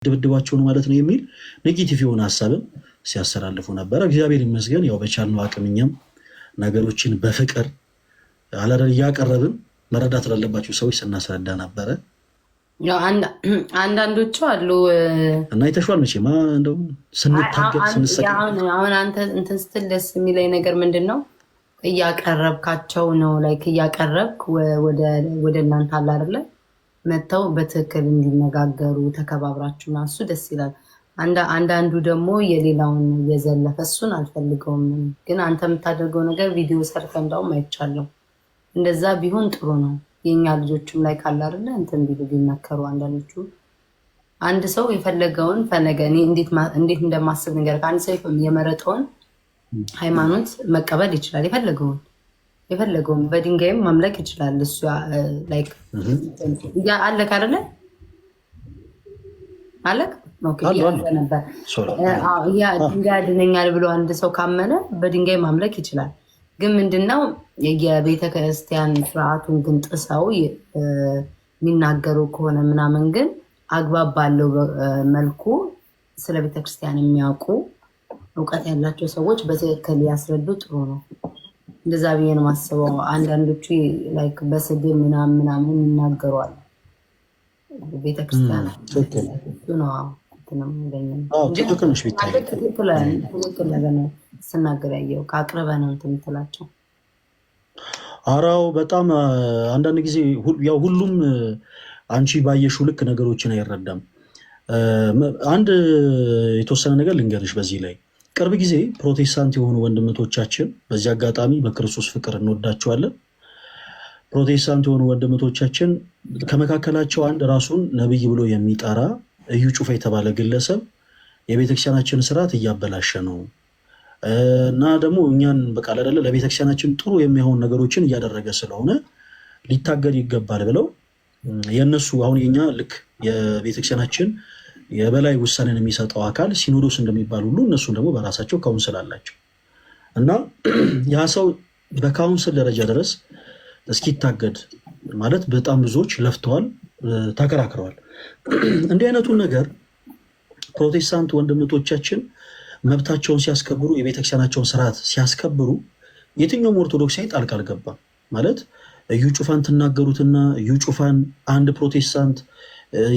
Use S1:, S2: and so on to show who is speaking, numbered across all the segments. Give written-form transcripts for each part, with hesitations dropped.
S1: ድብድባቸው ነው ማለት ነው የሚል ኔጌቲቭ የሆነ ሀሳብን ሲያስተላልፉ ነበረ። እግዚአብሔር ይመስገን ያው በቻልነው አቅም እኛም ነገሮችን በፍቅር እያቀረብን መረዳት ላለባቸው ሰዎች ስናስረዳ ነበረ።
S2: አንዳንዶቹ አሉ
S1: እና የተሿል መቼማ እንደው ስንታገል ስንሰቅ
S2: አሁን አንተ እንትን ስትል ደስ የሚለኝ ነገር ምንድን ነው እያቀረብካቸው ነው ላይክ እያቀረብክ ወደ እናንተ አለ አይደለ መጥተው በትክክል እንዲነጋገሩ ተከባብራችሁና እሱ ደስ ይላል። አንዳንዱ ደግሞ የሌላውን እየዘለፈ እሱን አልፈልገውም፣ ግን አንተ የምታደርገው ነገር ቪዲዮ ሰርተ እንዳውም አይቻለሁ። እንደዛ ቢሆን ጥሩ ነው። የኛ ልጆችም ላይ ካለ አይደለ እንትን ቢሉ ቢመከሩ። አንዳንዶቹ አንድ ሰው የፈለገውን ፈለገ። እኔ እንዴት እንደማስብ ነገር ከአንድ ሰው የመረጠውን ሃይማኖት መቀበል ይችላል። የፈለገውን በድንጋይም ማምለክ ይችላል። እሱ ላይክ አለክ አይደለ አለክ ነበር ድንጋይ ያድነኛል ብሎ አንድ ሰው ካመነ በድንጋይ ማምለክ ይችላል። ግን ምንድነው የቤተክርስቲያን ስርዓቱን ግን ጥሰው የሚናገሩ ከሆነ ምናምን ግን አግባብ ባለው መልኩ ስለ ቤተክርስቲያን የሚያውቁ እውቀት ያላቸው ሰዎች በትክክል ያስረዱ ጥሩ ነው። እንደዛ ብዬ ነው የማስበው። አንዳንዶቹ ላይክ በስድብ ምናምን ይናገሯል ቤተክርስቲያን ነው ትክክል ነገር ስናገር ያየው ከአቅርበ ነው የምትላቸው።
S1: አራው በጣም አንዳንድ ጊዜ ያው ሁሉም አንቺ ባየሽው ልክ ነገሮችን አይረዳም። አንድ የተወሰነ ነገር ልንገርሽ በዚህ ላይ ቅርብ ጊዜ ፕሮቴስታንት የሆኑ ወንድምቶቻችን በዚህ አጋጣሚ በክርስቶስ ፍቅር እንወዳቸዋለን። ፕሮቴስታንት የሆኑ ወንድምቶቻችን ከመካከላቸው አንድ ራሱን ነብይ ብሎ የሚጠራ እዩ ጩፋ የተባለ ግለሰብ የቤተክርስቲያናችን ስርዓት እያበላሸ ነው እና ደግሞ እኛን በቃል አይደለ ለቤተክርስቲያናችን ጥሩ የሚሆን ነገሮችን እያደረገ ስለሆነ ሊታገድ ይገባል ብለው የነሱ አሁን የኛ ልክ የቤተክርስቲያናችን የበላይ ውሳኔን የሚሰጠው አካል ሲኖዶስ እንደሚባል ሁሉ እነሱ ደግሞ በራሳቸው ካውንስል አላቸው እና ያ ሰው በካውንስል ደረጃ ድረስ እስኪታገድ ማለት በጣም ብዙዎች ለፍተዋል፣ ተከራክረዋል። እንዲህ አይነቱን ነገር ፕሮቴስታንት ወንድምቶቻችን መብታቸውን ሲያስከብሩ የቤተክርስቲያናቸውን ስርዓት ሲያስከብሩ የትኛውም ኦርቶዶክሳዊ ጣልቃ አልገባም። ማለት እዩ ጩፋን ትናገሩትና እዩ ጩፋን አንድ ፕሮቴስታንት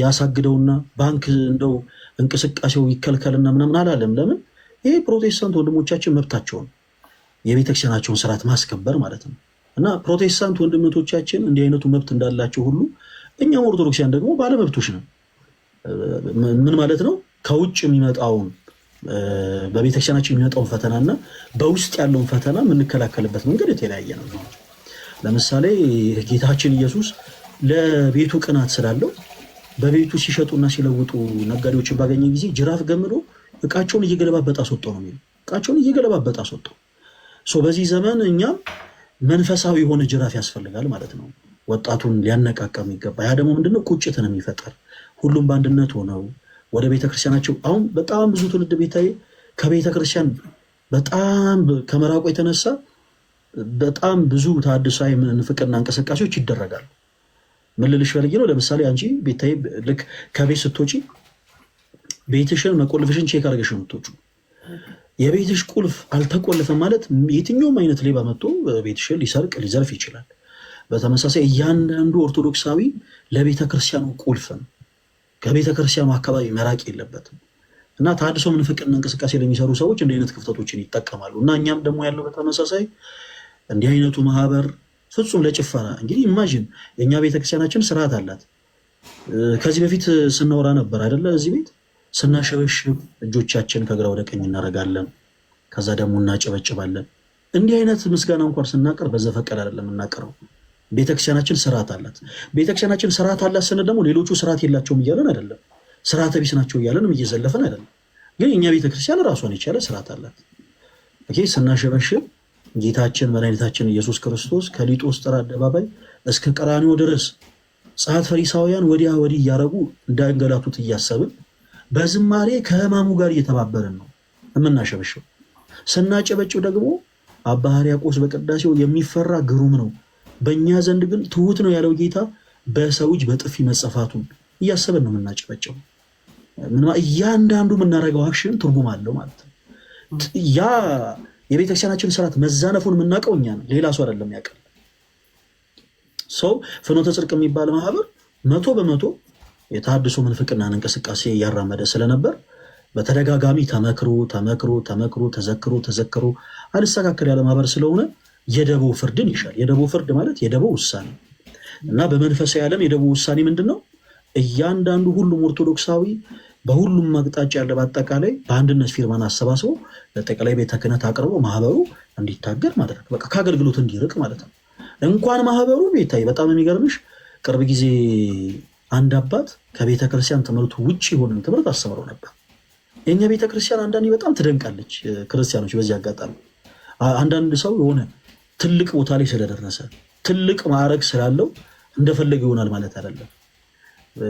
S1: ያሳግደውና ባንክ እንደው እንቅስቃሴው ይከልከልና ምናምን አላለም። ለምን? ይሄ ፕሮቴስታንት ወንድሞቻችን መብታቸውን የቤተክርስቲያናቸውን ስርዓት ማስከበር ማለት ነው። እና ፕሮቴስታንት ወንድምቶቻችን እንዲህ አይነቱ መብት እንዳላቸው ሁሉ እኛም ኦርቶዶክሲያን ደግሞ ባለመብቶች ነው። ምን ማለት ነው? ከውጭ የሚመጣውን በቤተክርስቲያናችን የሚመጣውን ፈተናና በውስጥ ያለውን ፈተና የምንከላከልበት መንገድ የተለያየ ነው። ለምሳሌ ጌታችን ኢየሱስ ለቤቱ ቅናት ስላለው በቤቱ ሲሸጡና ሲለውጡ ነጋዴዎችን ባገኘ ጊዜ ጅራፍ ገምዶ እቃቸውን እየገለባበጣ አስወጣው ነው የሚለው። እቃቸውን እየገለባበጣ አስወጣው። በዚህ ዘመን እኛም መንፈሳዊ የሆነ ጅራፍ ያስፈልጋል ማለት ነው። ወጣቱን ሊያነቃቃ የሚገባ ያ ደግሞ ምንድነው? ቁጭትን የሚፈጠር ሁሉም በአንድነት ሆነው ወደ ቤተክርስቲያናቸው አሁን በጣም ብዙ ትውልድ ቤታዬ ከቤተክርስቲያን በጣም ከመራቆ የተነሳ በጣም ብዙ ተሐድሳዊ ንፍቅና እንቅስቃሴዎች ይደረጋሉ። ምን ልልሽ ፈልጌ ነው? ለምሳሌ አንቺ ቤታዬ ልክ ከቤት ስትወጪ ቤትሽን መቆልፍሽን ቼክ አድርገሽ ነው የምትወጪው። የቤትሽ ቁልፍ አልተቆለፈም ማለት የትኛውም አይነት ሌባ መጥቶ ቤትሽን ሊሰርቅ ሊዘርፍ ይችላል። በተመሳሳይ እያንዳንዱ ኦርቶዶክሳዊ ለቤተክርስቲያኑ ቁልፍ ነው። ከቤተክርስቲያኑ አካባቢ መራቅ የለበትም እና ተሐድሶ ምንፍቅና እንቅስቃሴ ለሚሰሩ ሰዎች እንዲህ አይነት ክፍተቶችን ይጠቀማሉ። እና እኛም ደግሞ ያለው በተመሳሳይ እንዲህ አይነቱ ማህበር ፍጹም ለጭፈራ እንግዲህ ኢማጂን የእኛ ቤተክርስቲያናችን ስርዓት አላት። ከዚህ በፊት ስናወራ ነበር አይደለ? እዚህ ቤት ስናሸበሽብ እጆቻችን ከግራ ወደ ቀኝ እናደርጋለን፣ ከዛ ደግሞ እናጨበጭባለን። እንዲህ አይነት ምስጋና እንኳን ስናቀርብ በዘፈቀድ አይደለም እናቀርበው። ቤተክርስቲያናችን ስርዓት አላት። ቤተክርስቲያናችን ስርዓት አላት ስንል ደግሞ ሌሎቹ ስርዓት የላቸውም እያለን አይደለም፣ ስርዓተ ቢስ ናቸው እያለንም እየዘለፈን አይደለም። ግን የእኛ ቤተክርስቲያን ራሷን የቻለ ስርዓት አላት። ስናሸበሽብ ጌታችን መድኃኒታችን ኢየሱስ ክርስቶስ ከሊጦስጥራ አደባባይ እስከ ቀራንዮ ድረስ ጸሐፍት ፈሪሳውያን ወዲያ ወዲህ እያረጉ እንዳንገላቱት እያሰብን በዝማሬ ከሕማሙ ጋር እየተባበርን ነው የምናሸበሽው። ስናጨበጭብ ደግሞ አባ ሕርያቆስ በቅዳሴው የሚፈራ ግሩም ነው፣ በእኛ ዘንድ ግን ትሁት ነው ያለው ጌታ በሰው እጅ በጥፊ መጸፋቱን እያሰብን ነው የምናጨበጭበው። እያንዳንዱ የምናደርገው አክሽን ትርጉም አለው ማለት ነው። ያ የቤተክርስቲያናችን ስርዓት መዛነፉን የምናውቀው እኛ ነን፣ ሌላ ሰው አይደለም ያውቃል። ሰው ፍኖተ ጽድቅ የሚባል ማህበር 100% የተሐድሶ ምንፍቅናን እንቅስቃሴ እያራመደ ስለነበር በተደጋጋሚ ተዘክሮ አልስተካከል ያለ ማህበር ስለሆነ የደቦ ፍርድን ይሻል። የደቦ ፍርድ ማለት የደቦ ውሳኔ እና በመንፈሳዊ ዓለም የደቦ ውሳኔ ምንድን ነው? እያንዳንዱ ሁሉም ኦርቶዶክሳዊ በሁሉም አቅጣጫ ያለ በአጠቃላይ በአንድነት ፊርማን አሰባስቦ ለጠቅላይ ቤተ ክህነት አቅርቦ ማህበሩ እንዲታገድ ማለት ነው። በቃ ከአገልግሎት እንዲርቅ ማለት ነው። እንኳን ማህበሩ ቤታይ በጣም የሚገርምሽ ቅርብ ጊዜ አንድ አባት ከቤተ ክርስቲያን ትምህርቱ ውጭ የሆነን ትምህርት አስተምረው ነበር። የእኛ ቤተ ክርስቲያን አንዳንዴ በጣም ትደንቃለች። ክርስቲያኖች በዚህ አጋጣሚ አንዳንድ ሰው የሆነ ትልቅ ቦታ ላይ ስለደረሰ ትልቅ ማዕረግ ስላለው እንደፈለገ ይሆናል ማለት አይደለም።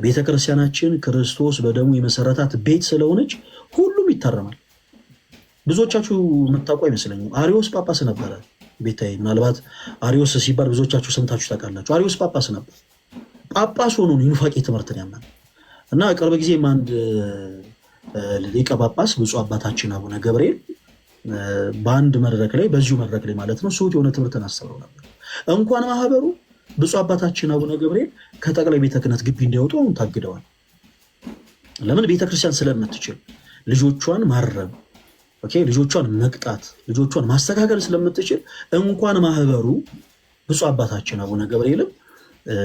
S1: ቤተክርስቲያናችን ክርስቶስ በደሙ የመሰረታት ቤት ስለሆነች ሁሉም ይታረማል። ብዙዎቻችሁ የምታውቁ አይመስለኝም። አሪዮስ ጳጳስ ነበረ ቤታይ። ምናልባት አሪዮስ ሲባል ብዙዎቻችሁ ሰምታችሁ ታውቃላችሁ። አሪዮስ ጳጳስ ነበር። ጳጳስ ሆኖ ኑፋቄ ትምህርትን ያምናል እና ቅርብ ጊዜም አንድ ሊቀ ጳጳስ ብፁዕ አባታችን አቡነ ገብርኤል በአንድ መድረክ ላይ በዚሁ መድረክ ላይ ማለት ነው ስሁት የሆነ ትምህርትን አስተምረው ነበር። እንኳን ማህበሩ ብፁዕ አባታችን አቡነ ገብርኤል ከጠቅላይ ቤተ ክህነት ግቢ እንዲያወጡ አሁን ታግደዋል። ለምን? ቤተክርስቲያን ስለምትችል ልጆቿን ማረም፣ ልጆቿን መቅጣት፣ ልጆቿን ማስተካከል ስለምትችል እንኳን ማህበሩ ብፁዕ አባታችን አቡነ ገብርኤልም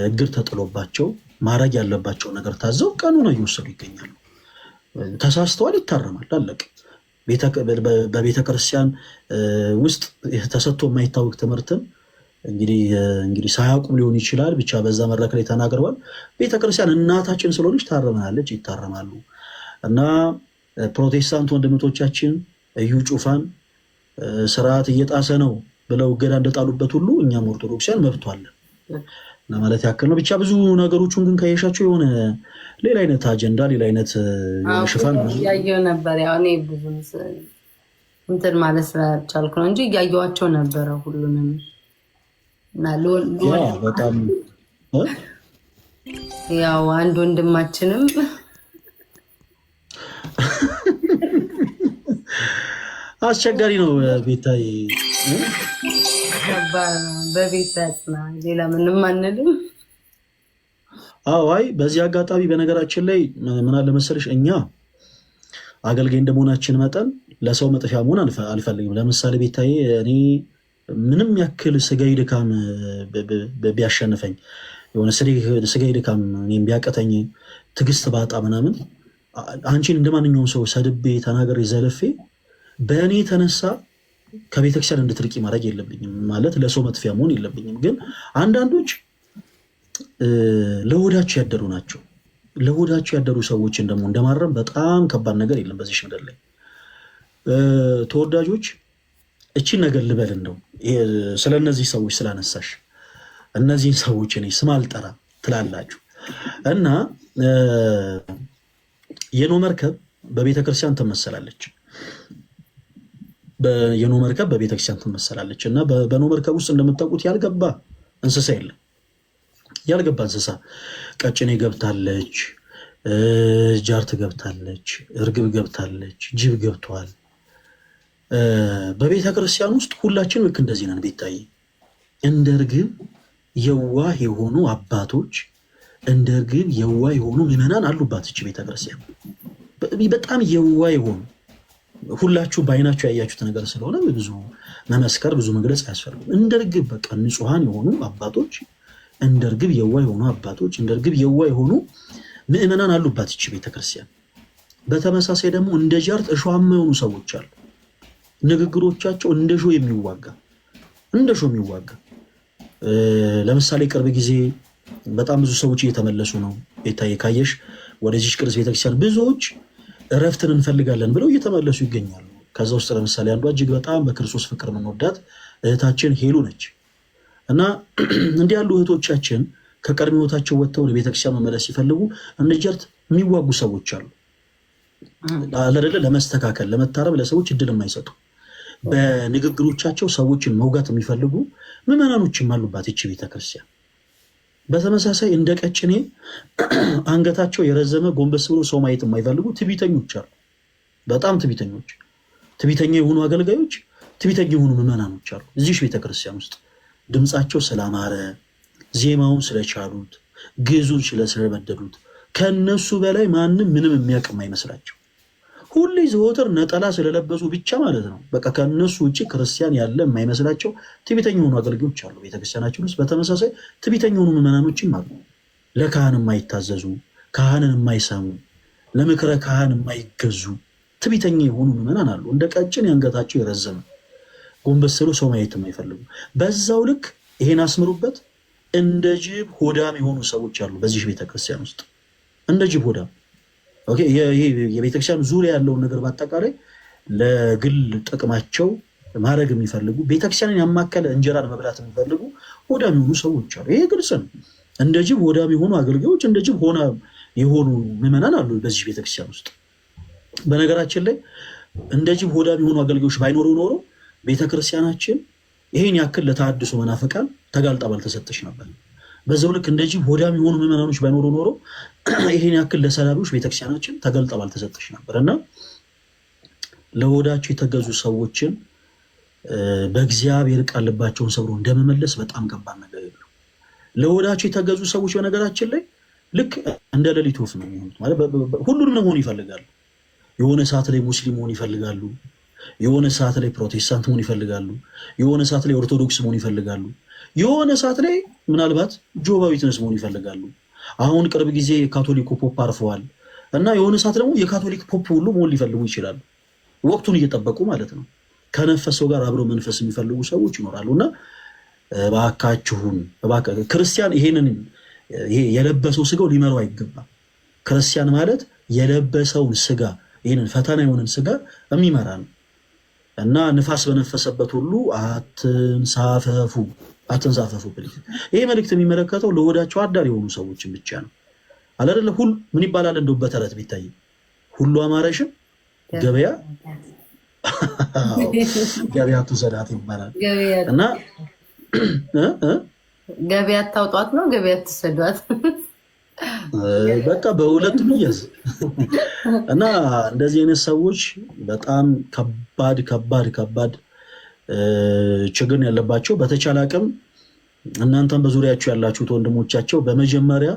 S1: እግር ተጥሎባቸው ማድረግ ያለባቸው ነገር ታዘው ቀኑን እየወሰዱ ይገኛሉ። ተሳስተዋል፣ ይታረማል፣ አለቀ። በቤተ ክርስቲያን ውስጥ ተሰጥቶ የማይታወቅ ትምህርትን እንግዲህ ሳያውቁም ሊሆን ይችላል፣ ብቻ በዛ መድረክ ላይ ተናግረዋል። ቤተክርስቲያን እናታችን ስለሆነች ታረመናለች፣ ይታረማሉ። እና ፕሮቴስታንት ወንድምቶቻችን እዩ ጩፋን ስርዓት እየጣሰ ነው ብለው እገዳ እንደጣሉበት ሁሉ እኛም ኦርቶዶክሲያን መብቷለን ለማለት ያክል ነው። ብቻ ብዙ ነገሮቹን ግን ከየሻቸው የሆነ ሌላ አይነት አጀንዳ፣ ሌላ አይነት ሽፋን
S2: እያየሁ ነበር። ያው እኔ ብዙ እንትን ማለት ስላልቻልኩ ነው እንጂ እያየኋቸው ነበረ ሁሉንም።
S1: በጣም
S2: ያው አንድ ወንድማችንም
S1: አስቸጋሪ ነው ቤታይ፣
S2: በቤት ያጽና፣ ሌላ ምንም አንልም።
S1: አይ በዚህ አጋጣሚ በነገራችን ላይ ምን አለ መሰለሽ፣ እኛ አገልጋይ እንደመሆናችን መጠን ለሰው መጥፊያ መሆን አልፈልግም። ለምሳሌ ቤታዬ እኔ ምንም ያክል ስጋዊ ድካም ቢያሸንፈኝ የሆነ ስጋዊ ድካም እኔም ቢያቀተኝ ትዕግስት ባጣ ምናምን አንቺን እንደማንኛውም ሰው ሰድቤ ተናገሬ ዘለፌ በእኔ የተነሳ ከቤተክርስቲያን እንድትርቂ ማድረግ የለብኝም። ማለት ለሰው መጥፊያ መሆን የለብኝም። ግን አንዳንዶች ለሆዳቸው ያደሩ ናቸው። ለሆዳቸው ያደሩ ሰዎችን ደግሞ እንደማረም በጣም ከባድ ነገር የለም በዚህ ምድር ላይ። ተወዳጆች እቺን ነገር ልበል እንደው ስለ እነዚህ ሰዎች ስላነሳሽ እነዚህን ሰዎች እኔ ስም አልጠራ ትላላችሁ እና የኖህ መርከብ በቤተክርስቲያን ትመሰላለች። የኖህ መርከብ በቤተክርስቲያን ትመሰላለች እና በኖህ መርከብ ውስጥ እንደምታውቁት ያልገባ እንስሳ የለም። ያልገባ እንስሳ ቀጭኔ ገብታለች፣ ጃርት ገብታለች፣ እርግብ ገብታለች፣ ጅብ ገብቷል። በቤተ ክርስቲያን ውስጥ ሁላችን ልክ እንደዚህ ነን። ቤታይ እንደ እርግብ የዋህ የሆኑ አባቶች፣ እንደ እርግብ የዋህ የሆኑ ምዕመናን አሉባት እቺ ቤተ ክርስቲያን። በጣም የዋህ የሆኑ ሁላችሁ በአይናችሁ ያያችሁት ነገር ስለሆነ ብዙ መመስከር ብዙ መግለጽ አያስፈልግም። እንደ እርግብ በቃ ንጹሐን የሆኑ አባቶች፣ እንደ እርግብ የዋህ የሆኑ አባቶች፣ እንደ እርግብ የዋህ የሆኑ ምዕመናን አሉባት እቺ ቤተ ክርስቲያን። በተመሳሳይ ደግሞ እንደ ጃርት እሾሃማ የሆኑ ሰዎች አሉ። ንግግሮቻቸው እንደ ሾህ የሚዋጋ ለምሳሌ ቅርብ ጊዜ በጣም ብዙ ሰዎች እየተመለሱ ነው። ቤታዬ ካየሽ ወደዚች ቅዱስ ቤተክርስቲያን ብዙዎች እረፍትን እንፈልጋለን ብለው እየተመለሱ ይገኛሉ። ከዛ ውስጥ ለምሳሌ አንዷ እጅግ በጣም በክርስቶስ ፍቅር የምንወዳት እህታችን ሄሉ ነች እና እንዲህ ያሉ እህቶቻችን ከቀድሞ ህይወታቸው ወጥተው ወደ ቤተክርስቲያን መመለስ ሲፈልጉ እንደ ጃርት የሚዋጉ ሰዎች አሉ። ለመስተካከል ለመታረም ለሰዎች እድል የማይሰጡ በንግግሮቻቸው ሰዎችን መውጋት የሚፈልጉ ምዕመናኖችም አሉባት ይቺ ቤተክርስቲያን። በተመሳሳይ እንደ ቀጭኔ አንገታቸው የረዘመ ጎንበስ ብሎ ሰው ማየት የማይፈልጉ ትዕቢተኞች አሉ። በጣም ትዕቢተኞች፣ ትዕቢተኛ የሆኑ አገልጋዮች፣ ትዕቢተኛ የሆኑ ምዕመናኖች አሉ እዚህ ቤተክርስቲያን ውስጥ ድምፃቸው ስላማረ፣ ዜማውን ስለቻሉት፣ ግዕዙን ስለበደሉት ከነሱ በላይ ማንም ምንም የሚያውቅም አይመስላቸው። ሁሌ ዘወትር ነጠላ ስለለበሱ ብቻ ማለት ነው በቃ ከነሱ ውጭ ክርስቲያን ያለ የማይመስላቸው ትዕቢተኛ የሆኑ አገልጋዮች አሉ ቤተክርስቲያናችን ውስጥ። በተመሳሳይ ትዕቢተኛ የሆኑ ምዕመናኖችም አሉ። ለካህን የማይታዘዙ፣ ካህንን የማይሰሙ፣ ለምክረ ካህን የማይገዙ ትዕቢተኛ የሆኑ ምዕመናን አሉ። እንደ ቀጭን አንገታቸው የረዘመ ጎንበስ ብሎ ሰው ማየት የማይፈልጉ። በዛው ልክ ይሄን አስምሩበት፣ እንደ ጅብ ሆዳም የሆኑ ሰዎች አሉ በዚህ ቤተክርስቲያን ውስጥ እንደ ጅብ ሆዳም። የቤተክርስቲያን ዙሪያ ያለውን ነገር በአጠቃላይ ለግል ጥቅማቸው ማድረግ የሚፈልጉ ቤተክርስቲያንን ያማከለ እንጀራን መብላት የሚፈልጉ ሆዳም የሆኑ ሰዎች አሉ። ይሄ ግልጽ ነው። እንደ ጅብ ሆዳም የሆኑ አገልጋዮች፣ እንደ ጅብ ሆና የሆኑ ምዕመናን አሉ በዚህ ቤተክርስቲያን ውስጥ። በነገራችን ላይ እንደ ጅብ ሆዳም የሆኑ አገልጋዮች ባይኖሩ ኖሮ ቤተክርስቲያናችን ይሄን ያክል ለተሐድሶ መናፍቃን ተጋልጣ ባልተሰጠች ነበር። በዛው ልክ እንደ ጅብ ሆዳም የሆኑ ምዕመናኖች ባይኖሩ ኖሮ ይሄን ያክል ለሰላቢዎች ቤተክርስቲያናችን ተጋልጣ ባልተሰጠች ነበር። እና ለሆዳቸው የተገዙ ሰዎችን በእግዚአብሔር ቃል ልባቸውን ሰብሮ እንደመመለስ በጣም ከባድ ነገር የለው። ለሆዳቸው የተገዙ ሰዎች በነገራችን ላይ ልክ እንደ ሌሊት ወፍ ነው የሚሆኑት። ማለት ሁሉንም መሆን ይፈልጋሉ። የሆነ ሰዓት ላይ ሙስሊም መሆን ይፈልጋሉ፣ የሆነ ሰዓት ላይ ፕሮቴስታንት መሆን ይፈልጋሉ፣ የሆነ ሰዓት ላይ ኦርቶዶክስ መሆን ይፈልጋሉ፣ የሆነ ሰዓት ላይ ምናልባት ጆባ ዊትነስ መሆን ይፈልጋሉ። አሁን ቅርብ ጊዜ ካቶሊኩ ፖፕ አርፈዋል እና የሆነ ሰዓት ደግሞ የካቶሊክ ፖፕ ሁሉ መሆን ሊፈልጉ ይችላሉ። ወቅቱን እየጠበቁ ማለት ነው። ከነፈሰው ጋር አብረው መንፈስ የሚፈልጉ ሰዎች ይኖራሉ። እና እባካችሁን ክርስቲያን ይሄንን የለበሰው ስጋው ሊመራው አይገባም። ክርስቲያን ማለት የለበሰውን ስጋ ይህንን ፈተና የሆነን ስጋ የሚመራ ነው። እና ንፋስ በነፈሰበት ሁሉ አትንሳፈፉ ብልህ። ይሄ መልእክት የሚመለከተው ለሆዳቸው አዳር የሆኑ ሰዎችን ብቻ ነው። አላደለ ሁሉ ምን ይባላል እንደው በተረት ቢታይ ሁሉ አማረሽን ገበያ ትውሰዳት ይባላል። እና
S2: ገበያ ታውጧት ነው ገበያ ትሰዷት
S1: በቃ በሁለቱም ይያዝ። እና እንደዚህ አይነት ሰዎች በጣም ከባድ ችግር ያለባቸው። በተቻለ አቅም እናንተም በዙሪያቸው ያላችሁት ወንድሞቻቸው በመጀመሪያ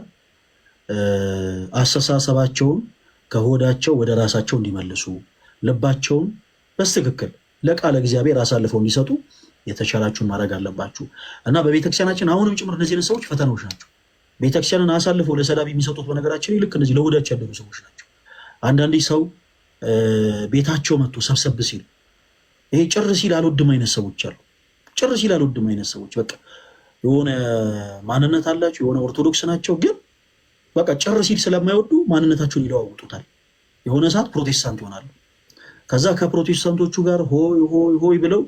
S1: አስተሳሰባቸውን ከሆዳቸው ወደ ራሳቸው እንዲመልሱ፣ ልባቸውን በትክክል ለቃለ እግዚአብሔር አሳልፈው እንዲሰጡ የተቻላችሁን ማድረግ አለባችሁ። እና በቤተክርስቲያናችን አሁንም ጭምር እነዚህ አይነት ሰዎች ፈተናዎች ናቸው። ቤተክርስቲያንን አሳልፈው ለሰላቢ የሚሰጡት በነገራችን ልክ እነዚህ ለሆዳቸው ያደሩ ሰዎች ናቸው። አንዳንዴ ሰው ቤታቸው መጥቶ ሰብሰብ ሲል ይሄ ጭር ሲል አልወድም አይነት ሰዎች አሉ። ጭር ሲል አልወድም አይነት ሰዎች በቃ የሆነ ማንነት አላቸው፣ የሆነ ኦርቶዶክስ ናቸው፣ ግን በቃ ጭር ሲል ስለማይወዱ ማንነታቸውን ይለዋውጡታል። የሆነ ሰዓት ፕሮቴስታንት ይሆናሉ። ከዛ ከፕሮቴስታንቶቹ ጋር ሆይ ብለው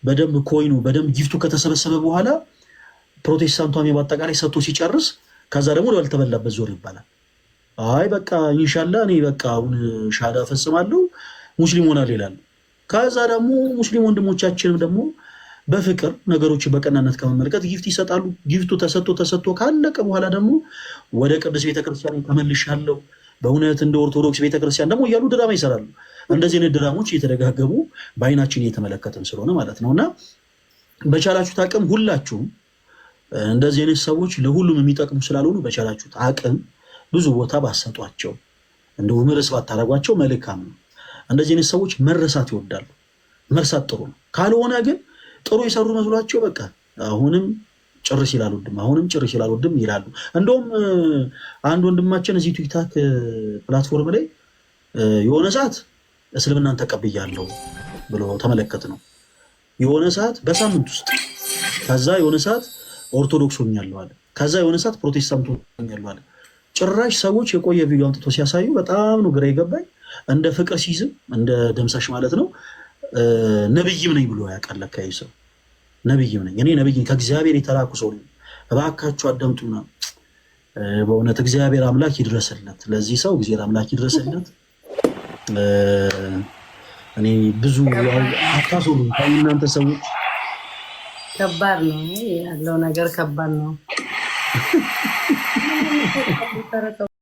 S1: በደንብ ኮይኑ በደንብ ጊፍቱ ከተሰበሰበ በኋላ ፕሮቴስታንቷም በአጠቃላይ ሰጥቶ ሲጨርስ ከዛ ደግሞ ባልተበላበት ዞር ይባላል። አይ በቃ ኢንሻአላህ እኔ በቃ አሁን ሻዳ ፈጽማለሁ ሙስሊም ሆናል ይላል። ከዛ ደግሞ ሙስሊም ወንድሞቻችንም ደግሞ በፍቅር ነገሮችን በቀናነት ከመመልከት ጊፍት ይሰጣሉ። ጊፍቱ ተሰጥቶ ካለቀ በኋላ ደግሞ ወደ ቅዱስ ቤተክርስቲያን ተመልሻለሁ በእውነት እንደ ኦርቶዶክስ ቤተክርስቲያን ደግሞ እያሉ ድራማ ይሰራሉ። እንደዚህ አይነት ድራሞች እየተደጋገሙ በአይናችን እየተመለከትን ስለሆነ ማለት ነው። እና በቻላችሁት አቅም ሁላችሁም እንደዚህ አይነት ሰዎች ለሁሉም የሚጠቅሙ ስላልሆኑ በቻላችሁት አቅም ብዙ ቦታ ባሰጧቸው፣ እንደው ምርስ ባታረጓቸው መልካም ነው። እንደዚህ አይነት ሰዎች መረሳት ይወዳሉ። መርሳት ጥሩ ነው። ካልሆነ ግን ጥሩ የሰሩ መስሏቸው በቃ አሁንም ጭር ሲል አልወድም ይላሉ። እንደውም አንድ ወንድማችን እዚህ ቲክታክ ፕላትፎርም ላይ የሆነ ሰዓት እስልምናን ተቀብያለሁ ብሎ ተመለከት ነው የሆነ ሰዓት በሳምንት ውስጥ፣ ከዛ የሆነ ሰዓት ኦርቶዶክስ ሆኛለሁ አለ፣ ከዛ የሆነ ሰዓት ፕሮቴስታንት ሆኛለሁ አለ። ጭራሽ ሰዎች የቆየ ቪዲዮ አምጥቶ ሲያሳዩ በጣም ነው ግራ የገባኝ። እንደ ፍቅር ሲዝም እንደ ደምሳሽ ማለት ነው ነብይም ነኝ ብሎ ያውቃል። ለካ ይሄ ሰው ነብይም ነኝ እኔ ነብይ ከእግዚአብሔር የተላኩ ሰው ነኝ። እባካችሁ አዳምጡና በእውነት እግዚአብሔር አምላክ ይድረስለት ለዚህ ሰው፣ እግዚአብሔር አምላክ ይድረስለት። እኔ ብዙ አታሶሉ እናንተ ሰዎች
S2: ከባድ ነው ያለው ነገር ከባድ ነው። ምን